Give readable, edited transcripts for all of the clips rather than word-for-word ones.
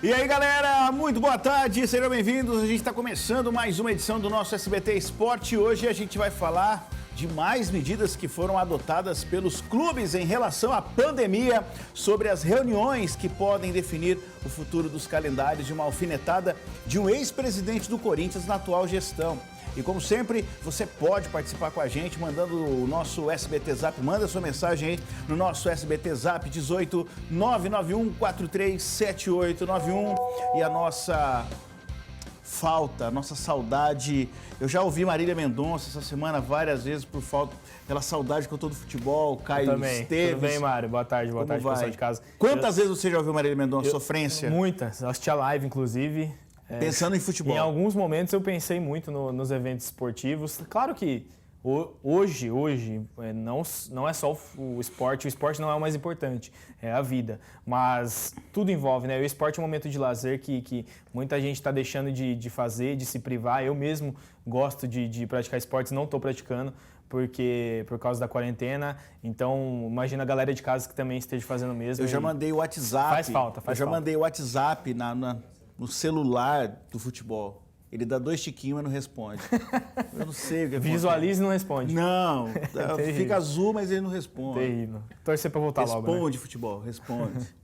E aí, galera, muito boa tarde, sejam bem-vindos. A gente está começando mais uma edição do nosso SBT Esporte. Hoje a gente vai falar de mais medidas que foram adotadas pelos clubes em relação à pandemia, sobre as reuniões que podem definir o futuro dos calendários de uma alfinetada de um ex-presidente do Corinthians na atual gestão. E como sempre, você pode participar com a gente mandando o nosso SBT Zap, manda sua mensagem aí no nosso SBT Zap 18 991 437891. E a nossa falta, a nossa saudade, eu já ouvi Marília Mendonça essa semana várias vezes pela saudade que eu tô do futebol, Caio Esteves. Tudo bem, Mário? Boa tarde, pessoal de casa. Quantas vezes você já ouviu Marília Mendonça? Sofrência? Muitas, eu assisti a live, inclusive. Pensando em futebol. Em alguns momentos eu pensei muito nos eventos esportivos. Claro que hoje não é só o esporte não é o mais importante, é a vida. Mas tudo envolve, né? O esporte é um momento de lazer que muita gente está deixando de fazer, de se privar. Eu mesmo gosto de praticar esportes, não estou praticando por causa da quarentena. Então, imagina a galera de casa que também esteja fazendo o mesmo. Eu já mandei o WhatsApp. Faz falta. Mandei o WhatsApp no celular do futebol. Ele dá 2 tiquinhos, mas não responde. Eu não sei o que acontece. Visualiza e não responde. Não, fica azul, mas ele não responde. Terrível. Torcer para voltar logo, né? Responde, futebol, responde.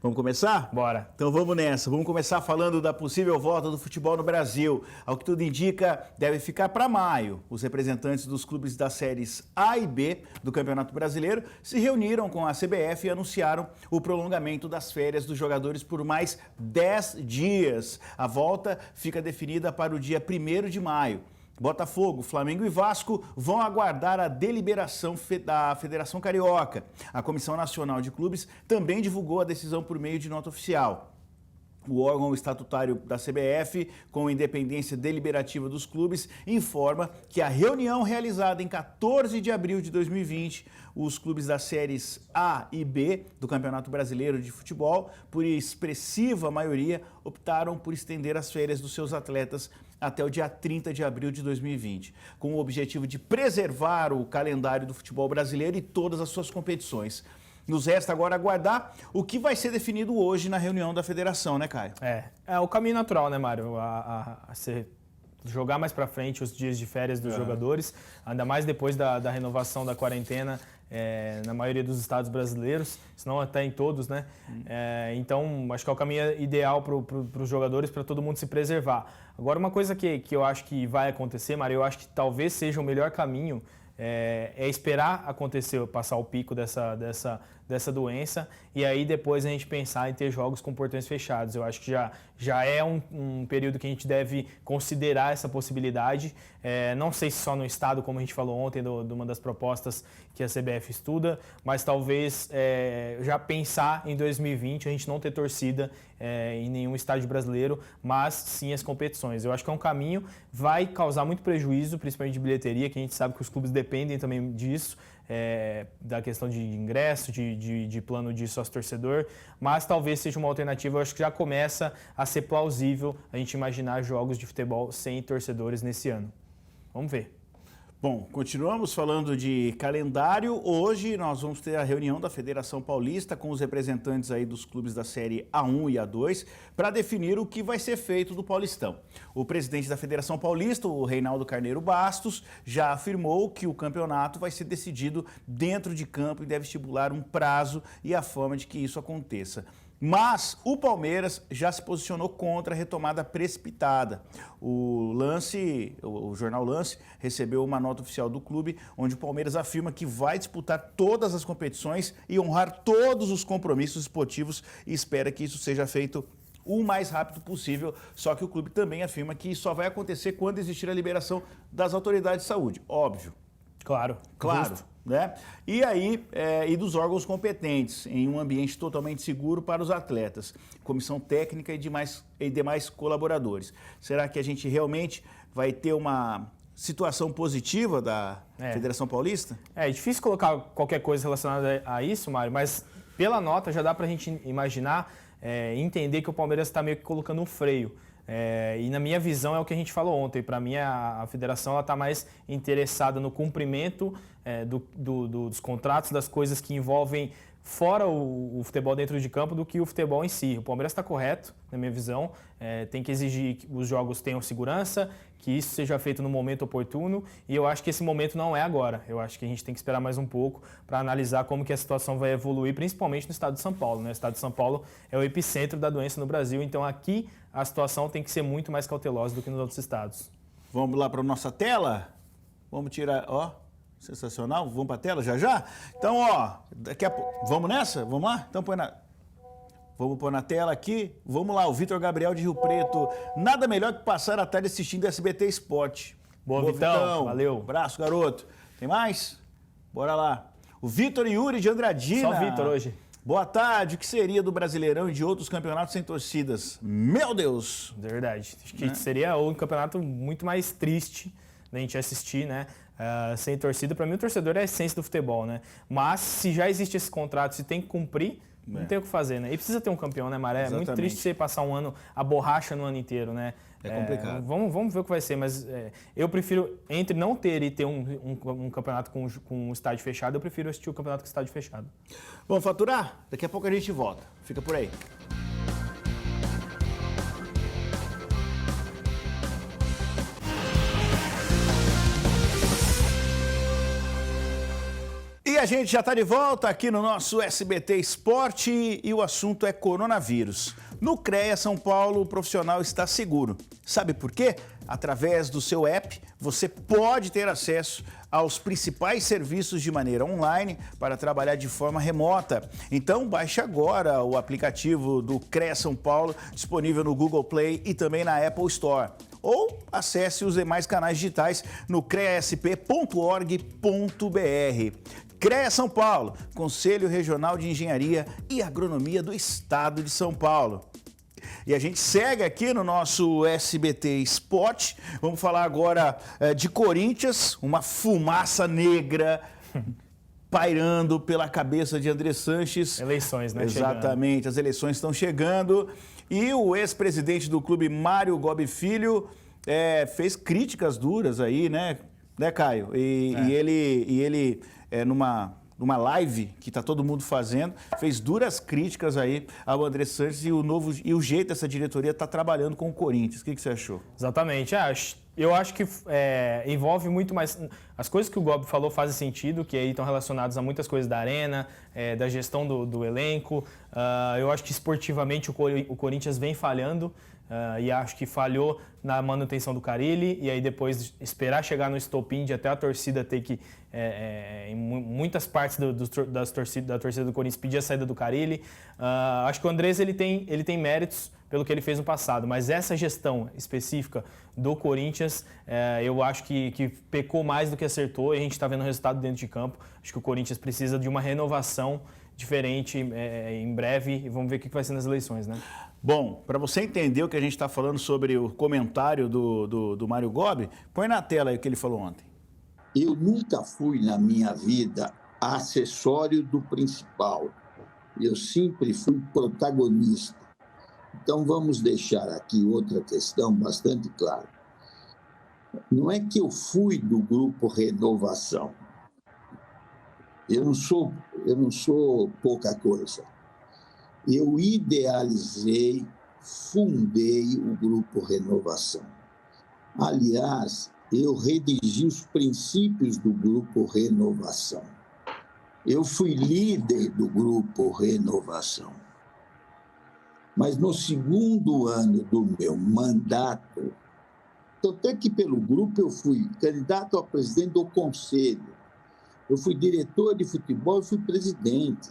Vamos começar? Bora. Então vamos nessa. Vamos começar falando da possível volta do futebol no Brasil. Ao que tudo indica, deve ficar para maio. Os representantes dos clubes das séries A e B do Campeonato Brasileiro se reuniram com a CBF e anunciaram o prolongamento das férias dos jogadores por mais 10 dias. A volta fica definida para o dia 1º de maio. Botafogo, Flamengo e Vasco vão aguardar a deliberação da Federação Carioca. A Comissão Nacional de Clubes também divulgou a decisão por meio de nota oficial. O órgão estatutário da CBF, com independência deliberativa dos clubes, informa que a reunião realizada em 14 de abril de 2020, os clubes das séries A e B do Campeonato Brasileiro de Futebol, por expressiva maioria, optaram por estender as férias dos seus atletas até o dia 30 de abril de 2020, com o objetivo de preservar o calendário do futebol brasileiro e todas as suas competições. Nos resta agora aguardar o que vai ser definido hoje na reunião da federação, né, Caio? É o caminho natural, né, Mário? Jogar mais para frente os dias de férias dos jogadores, ainda mais depois da renovação da quarentena na maioria dos estados brasileiros, se não até em todos, né? Então, acho que é o caminho ideal para os jogadores, para todo mundo se preservar. Agora, uma coisa que eu acho que vai acontecer, Mário, eu acho que talvez seja o melhor caminho é esperar acontecer, passar o pico dessa doença e aí depois a gente pensar em ter jogos com portões fechados. Eu acho que já é um período que a gente deve considerar essa possibilidade. Não sei se só no estado, como a gente falou ontem, de uma das propostas que a CBF estuda, mas talvez já pensar em 2020, a gente não ter torcida em nenhum estádio brasileiro, mas sim as competições. Eu acho que é um caminho, vai causar muito prejuízo, principalmente de bilheteria, que a gente sabe que os clubes dependem também disso, da questão de ingresso, de plano de sócio-torcedor, mas talvez seja uma alternativa. Eu acho que já começa a ser plausível a gente imaginar jogos de futebol sem torcedores nesse ano. Vamos ver. Bom, continuamos falando de calendário. Hoje nós vamos ter a reunião da Federação Paulista com os representantes aí dos clubes da série A1 e A2 para definir o que vai ser feito do Paulistão. O presidente da Federação Paulista, o Reinaldo Carneiro Bastos, já afirmou que o campeonato vai ser decidido dentro de campo e deve estipular um prazo e a forma de que isso aconteça. Mas o Palmeiras já se posicionou contra a retomada precipitada. O jornal Lance recebeu uma nota oficial do clube, onde o Palmeiras afirma que vai disputar todas as competições e honrar todos os compromissos esportivos e espera que isso seja feito o mais rápido possível. Só que o clube também afirma que isso só vai acontecer quando existir a liberação das autoridades de saúde. Óbvio. Claro. Justo. Né? E dos órgãos competentes, em um ambiente totalmente seguro para os atletas, comissão técnica e demais colaboradores. Será que a gente realmente vai ter uma situação positiva da Federação Paulista? É difícil colocar qualquer coisa relacionada a isso, Mário, mas pela nota já dá para a gente imaginar, entender que o Palmeiras está meio que colocando um freio. E na minha visão é o que a gente falou ontem. Para mim a federação está mais interessada no cumprimento dos contratos, das coisas que envolvem fora o futebol dentro de campo do que o futebol em si. O Palmeiras está correto, na minha visão, tem que exigir que os jogos tenham segurança, que isso seja feito no momento oportuno, e eu acho que esse momento não é agora. Eu acho que a gente tem que esperar mais um pouco para analisar como que a situação vai evoluir, principalmente no estado de São Paulo, né? O estado de São Paulo é o epicentro da doença no Brasil, então aqui a situação tem que ser muito mais cautelosa do que nos outros estados. Vamos lá para a nossa tela? Vamos tirar, ó, sensacional, vamos para a tela já? Então, ó, daqui a pouco, vamos nessa? Vamos lá? Então vamos pôr na tela aqui. Vamos lá, o Vitor Gabriel de Rio Preto. Nada melhor que passar a tarde assistindo SBT Esporte. Boa, Vitão. Valeu. Abraço, garoto. Tem mais? Bora lá. O Vitor Yuri de Andradina. Só Vitor hoje. Boa tarde. O que seria do Brasileirão e de outros campeonatos sem torcidas? Meu Deus! Verdade. Acho que seria um campeonato muito mais triste da gente assistir, né? Sem torcida. Para mim, o torcedor é a essência do futebol, né? Mas se já existe esse contrato, se tem que cumprir, não tem o que fazer, né? E precisa ter um campeão, né, Maré? Exatamente. É muito triste você passar um ano, a borracha no ano inteiro, né? É complicado. Vamos ver o que vai ser, mas eu prefiro, entre não ter e ter um campeonato com um estádio fechado, eu prefiro assistir o campeonato com estádio fechado. Vamos faturar? Daqui a pouco a gente volta. Fica por aí. E a gente já está de volta aqui no nosso SBT Esporte e o assunto é coronavírus. No CREA São Paulo, o profissional está seguro. Sabe por quê? Através do seu app, você pode ter acesso aos principais serviços de maneira online para trabalhar de forma remota. Então, baixe agora o aplicativo do CREA São Paulo, disponível no Google Play e também na Apple Store. Ou acesse os demais canais digitais no creasp.org.br. CREA São Paulo, Conselho Regional de Engenharia e Agronomia do Estado de São Paulo. E a gente segue aqui no nosso SBT Esporte. Vamos falar agora de Corinthians, uma fumaça negra pairando pela cabeça de André Sanches. Eleições, né? Exatamente, chegando. As eleições estão chegando. E o ex-presidente do clube, Mário Gobi Filho, fez críticas duras aí, né, Caio? E ele numa live que está todo mundo fazendo, fez duras críticas aí ao André Sanches e o jeito dessa diretoria está trabalhando com o Corinthians. O que você achou? Exatamente. Eu acho que envolve muito mais... As coisas que o Gobi falou fazem sentido, que aí estão relacionadas a muitas coisas da arena, da gestão do elenco. Eu acho que esportivamente o Corinthians vem falhando. E acho que falhou na manutenção do Carille e aí depois esperar chegar no estopim de até a torcida ter que, em muitas partes da torcida do Corinthians, pedir a saída do Carille. Acho que o Andrés ele tem méritos pelo que ele fez no passado, mas essa gestão específica do Corinthians, eu acho que pecou mais do que acertou e a gente está vendo o resultado dentro de campo. Acho que o Corinthians precisa de uma renovação diferente em breve e vamos ver o que vai ser nas eleições, né? Bom, para você entender o que a gente está falando sobre o comentário do Mário Gobi, põe na tela aí o que ele falou ontem. Eu nunca fui na minha vida acessório do principal. Eu sempre fui protagonista. Então vamos deixar aqui outra questão bastante clara. Não é que eu fui do grupo Renovação. Eu não sou pouca coisa. Eu idealizei, fundei o Grupo Renovação. Aliás, eu redigi os princípios do Grupo Renovação. Eu fui líder do Grupo Renovação. Mas no segundo ano do meu mandato, até que pelo grupo eu fui candidato a presidente do conselho, eu fui diretor de futebol e fui presidente.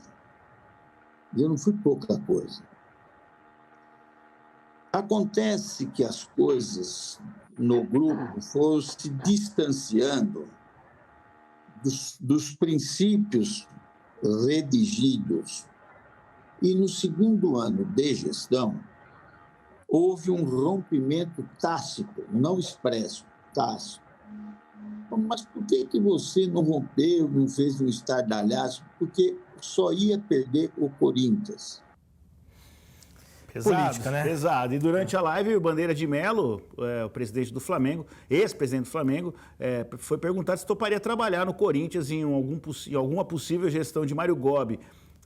Eu não fui pouca coisa. Acontece que as coisas no grupo foram se distanciando dos princípios redigidos. E no segundo ano de gestão, houve um rompimento tácito, não expresso, tácito. Mas por que você não rompeu, não fez um estardalhaço? Porque só ia perder o Corinthians. Pesado, política, né? Pesado. E durante a live, o Bandeira de Melo, o presidente do Flamengo, ex-presidente do Flamengo, foi perguntado se toparia trabalhar no Corinthians em alguma possível gestão de Mário Gobi.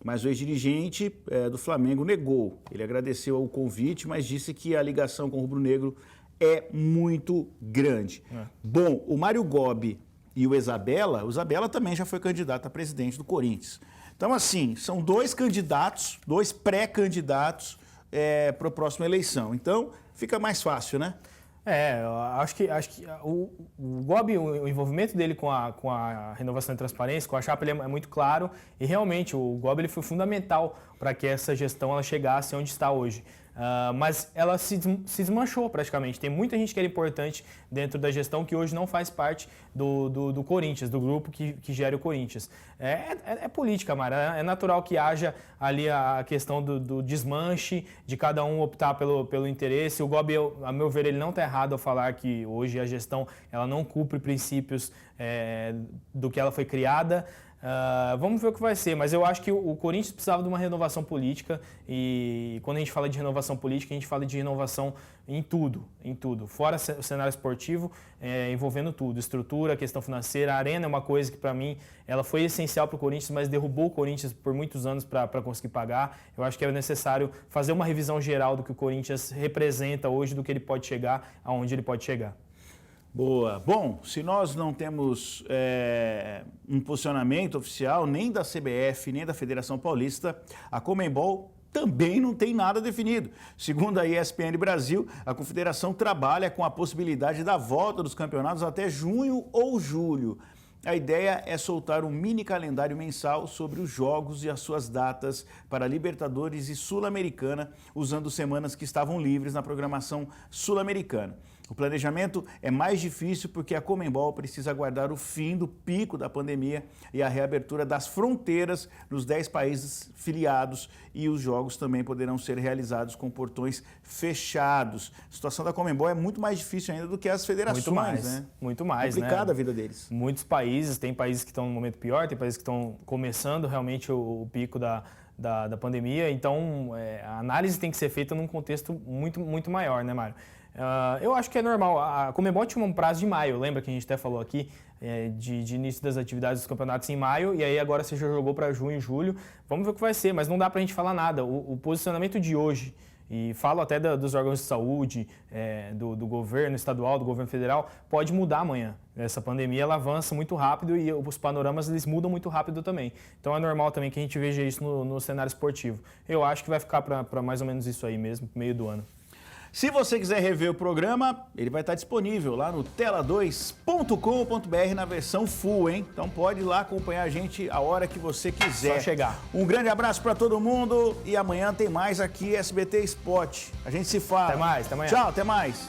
mas o ex-dirigente do Flamengo negou. Ele agradeceu o convite, mas disse que a ligação com o rubro-negro é muito grande. Bom, o Mário Gobi e o Isabella também já foi candidato a presidente do Corinthians. Então, assim, são dois candidatos, dois pré-candidatos para a próxima eleição. Então, fica mais fácil, né? Eu acho que o Gobi, o envolvimento dele com a renovação e transparência, com a chapa, ele é muito claro e realmente o Gobi ele foi fundamental para que essa gestão ela chegasse onde está hoje. Mas ela se desmanchou praticamente. Tem muita gente que era importante dentro da gestão que hoje não faz parte do Corinthians, do grupo que gera o Corinthians. É política, Mara. É natural que haja ali a questão do desmanche, de cada um optar pelo interesse. O Gobi, a meu ver, ele não está errado ao falar que hoje a gestão ela não cumpre princípios do que ela foi criada. Vamos ver o que vai ser, mas eu acho que o Corinthians precisava de uma renovação política e quando a gente fala de renovação política, a gente fala de renovação em tudo, fora o cenário esportivo, envolvendo tudo, estrutura, questão financeira. A Arena é uma coisa que para mim ela foi essencial para o Corinthians, mas derrubou o Corinthians por muitos anos para conseguir pagar. Eu acho que era necessário fazer uma revisão geral do que o Corinthians representa hoje, do que ele pode chegar, aonde ele pode chegar. Boa. Bom, se nós não temos um posicionamento oficial nem da CBF, nem da Federação Paulista, a Conmebol também não tem nada definido. Segundo a ESPN Brasil, a confederação trabalha com a possibilidade da volta dos campeonatos até junho ou julho. A ideia é soltar um mini calendário mensal sobre os jogos e as suas datas para Libertadores e Sul-Americana, usando semanas que estavam livres na programação sul-americana. O planejamento é mais difícil porque a Conmebol precisa aguardar o fim do pico da pandemia e a reabertura das fronteiras nos 10 países filiados, e os jogos também poderão ser realizados com portões fechados. A situação da Conmebol é muito mais difícil ainda do que as federações, né? Muito mais, complicada a vida deles. Muitos países, tem países que estão no momento pior, tem países que estão começando realmente o pico da pandemia, então a análise tem que ser feita num contexto muito maior, né, Mário? Eu acho que é normal. A Conmebol tinha um prazo de maio, lembra que a gente até falou aqui de início das atividades dos campeonatos em maio, e aí agora você já jogou para junho e julho. Vamos ver o que vai ser, mas não dá para a gente falar nada. O posicionamento de hoje, e falo até dos órgãos de saúde, do governo estadual, do governo federal, pode mudar amanhã. Essa pandemia ela avança muito rápido e os panoramas eles mudam muito rápido também. Então é normal também que a gente veja isso no cenário esportivo. Eu acho que vai ficar para mais ou menos isso aí mesmo, meio do ano. Se você quiser rever o programa, ele vai estar disponível lá no tela2.com.br na versão full, hein? Então pode ir lá acompanhar a gente a hora que você quiser. Só chegar. Um grande abraço para todo mundo e amanhã tem mais aqui SBT Sport. A gente se fala. Até mais, até amanhã. Tchau, até mais.